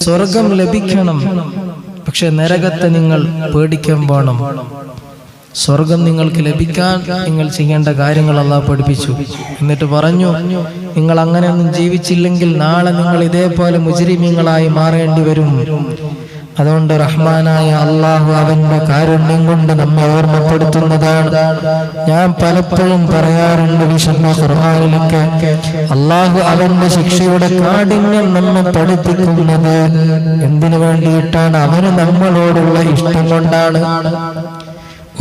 സ്വർഗം ലഭിക്കണം. പക്ഷെ നരകത്തെ നിങ്ങൾ പേടിക്കാൻ വേണം. സ്വർഗം നിങ്ങൾക്ക് ലഭിക്കാൻ നിങ്ങൾ ചെയ്യേണ്ട കാര്യങ്ങൾ അല്ലാഹു പഠിപ്പിച്ചു. എന്നിട്ട് പറഞ്ഞു, നിങ്ങൾ അങ്ങനെയൊന്നും ജീവിച്ചില്ലെങ്കിൽ നാളെ നിങ്ങൾ ഇതേപോലെ മുജ്രിമീങ്ങളായി മാറേണ്ടി വരും. അതുകൊണ്ട് റഹ്മാനായ അള്ളാഹു അവന്റെ കാരുണ്യം കൊണ്ട് നമ്മെ ഓർമ്മപ്പെടുത്തുന്നതാണ്. ഞാൻ പലപ്പോഴും പറയാറുണ്ട്, വിശുദ്ധ ഖുർആനിലൊക്കെ അള്ളാഹു അവന്റെ ശിക്ഷയുടെ കാഠിന്യം നമ്മെ പഠിപ്പിക്കുന്നത് എന്തിനു വേണ്ടിയിട്ടാണ്? അവന് നമ്മളോടുള്ള ഇഷ്ടം കൊണ്ടാണ്.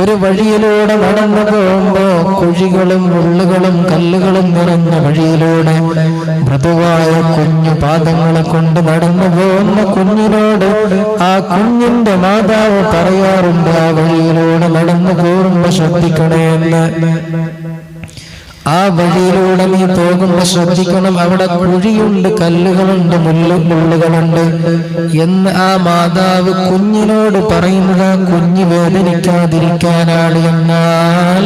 ഒരു വഴിയിലൂടെ നടന്നു പോകുമ്പോ കുഴികളും മുള്ളുകളും കല്ലുകളും നിറഞ്ഞ വഴിയിലൂടെ മൃദുവായ കുഞ്ഞു പാദങ്ങളെ കൊണ്ട് നടന്നു പോകുന്ന കുഞ്ഞിനോട് ആ കുഞ്ഞിന്റെ മാതാവ് പറയാറുണ്ട്, ആ വഴിയിലൂടെ നടന്നു പോകുമ്പോ ശ്രദ്ധിക്കണേ എന്ന്. ആ വഴിയിലൂടെ നീ പോകുമ്പോ ശ്രദ്ധിക്കണം, അവിടെ കുഴിയുണ്ട്, കല്ലുകളുണ്ട്, മുള്ളുകളുണ്ട് എന്ന് ആ മാതാവ് കുഞ്ഞിനോട് പറയുന്നത് കുഞ്ഞ് വേദനിക്കാതിരിക്കാനാണ്. എന്നാൽ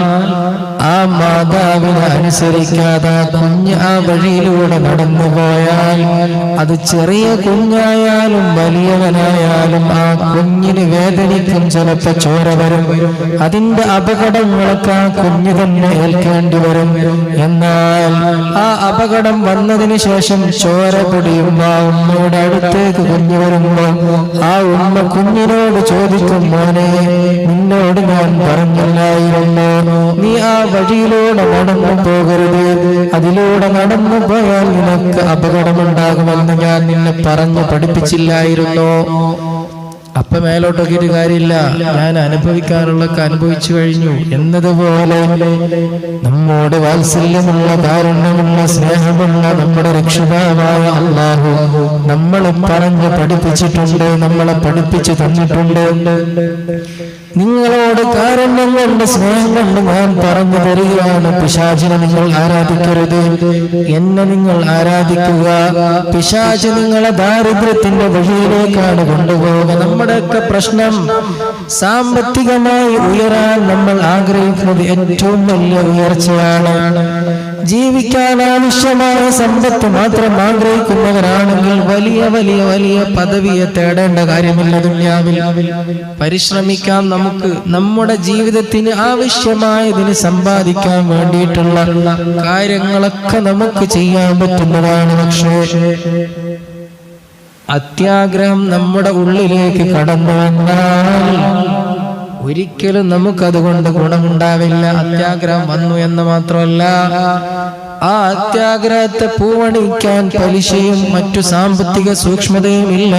ആ മാതാവിനെ അനുസരിക്കാതെ കുഞ്ഞ് ആ വഴിയിലൂടെ നടന്നു പോയാൽ അത് ചെറിയ കുഞ്ഞായാലും വലിയവനായാലും ആ കുഞ്ഞിന് വേദനിക്കും, ചിലപ്പോ ചോര വരും. അതിന്റെ അപകടങ്ങളൊക്കെ ആ കുഞ്ഞ് തന്നെ ഏൽക്കേണ്ടി വരും. എന്നാൽ ആ അപകടം വന്നതിന് ശേഷം ചോര പൊടിയുമ്പോ ആ ഉമ്മയുടെ അടുത്തേക്ക് കുഞ്ഞു വരുമ്പോ ആ ഉമ്മ കുഞ്ഞിനോട് ചോദിക്കും, മോനെ, നിന്നോട് ഞാൻ പറഞ്ഞില്ലായിരുന്നോ നീ ആ വഴിയിലൂടെ നടന്നു പോകരുത്, അതിലൂടെ നടന്നു പോയാൽ നിനക്ക് അപകടമുണ്ടാകുമെന്ന് ഞാൻ നിന്നെ പറഞ്ഞു പഠിപ്പിച്ചില്ലായിരുന്നോ? അപ്പൊ മേലോട്ടൊക്കെ ഒരു കാര്യമില്ല, ഞാൻ അനുഭവിക്കാനുള്ളൊക്കെ അനുഭവിച്ചു കഴിഞ്ഞു എന്നതുപോലെ നമ്മോട് വാത്സല്യമുള്ള, കാരുണ്യമുള്ള, സ്നേഹമുള്ള നമ്മുടെ രക്ഷിതാവായ അല്ലാഹു നമ്മളെ പറഞ്ഞു പഠിപ്പിച്ചിട്ടുണ്ട്, നമ്മളെ പഠിപ്പിച്ചു തന്നിട്ടുണ്ട്. നിങ്ങളോട് കാരുണ്യം കൊണ്ട്, സ്നേഹം കൊണ്ട് ഞാൻ പറഞ്ഞു തരികയാണ്, പിശാചിനെ നിങ്ങൾ ആരാധിക്കരുത്, എന്നെ നിങ്ങൾ ആരാധിക്കുക. പിശാച് നിങ്ങളെ ദാരിദ്ര്യത്തിന്റെ വഴിയിലേക്കാണ് കൊണ്ടുപോകുക. നമ്മുടെയൊക്കെ പ്രശ്നം സാമ്പത്തികമായി ഉയരാൻ നമ്മൾ ആഗ്രഹിക്കുന്നത് ഏറ്റവും വലിയ ഉയർച്ചയാണ്. ജീവിക്കാൻ ആവശ്യമായ സമ്പത്ത് മാത്രം ആഗ്രഹിക്കുന്നവരാണെങ്കിൽ വലിയ വലിയ വലിയ പദവിയെ തേടേണ്ട കാര്യമില്ല ദുനിയാവിൽ. പരിശ്രമിക്കാം, നമുക്ക് നമ്മുടെ ജീവിതത്തിന് ആവശ്യമായതിന് സമ്പാദിക്കാൻ വേണ്ടിയിട്ടുള്ള കാര്യങ്ങളൊക്കെ നമുക്ക് ചെയ്യാൻ പറ്റുന്നതാണ്. പക്ഷേ അത്യാഗ്രഹം നമ്മുടെ ഉള്ളിലേക്ക് കടന്നു വന്നാൽ ഒരിക്കലും നമുക്കതുകൊണ്ട് ഗുണമുണ്ടാവില്ല. അത്യാഗ്രഹം വന്നു എന്ന് മാത്രമല്ല, ആ അത്യാഗ്രഹത്തെ പൂവണിക്കാൻ പലിശയും മറ്റു സാമ്പത്തിക സൂക്ഷ്മതയും ഇല്ല.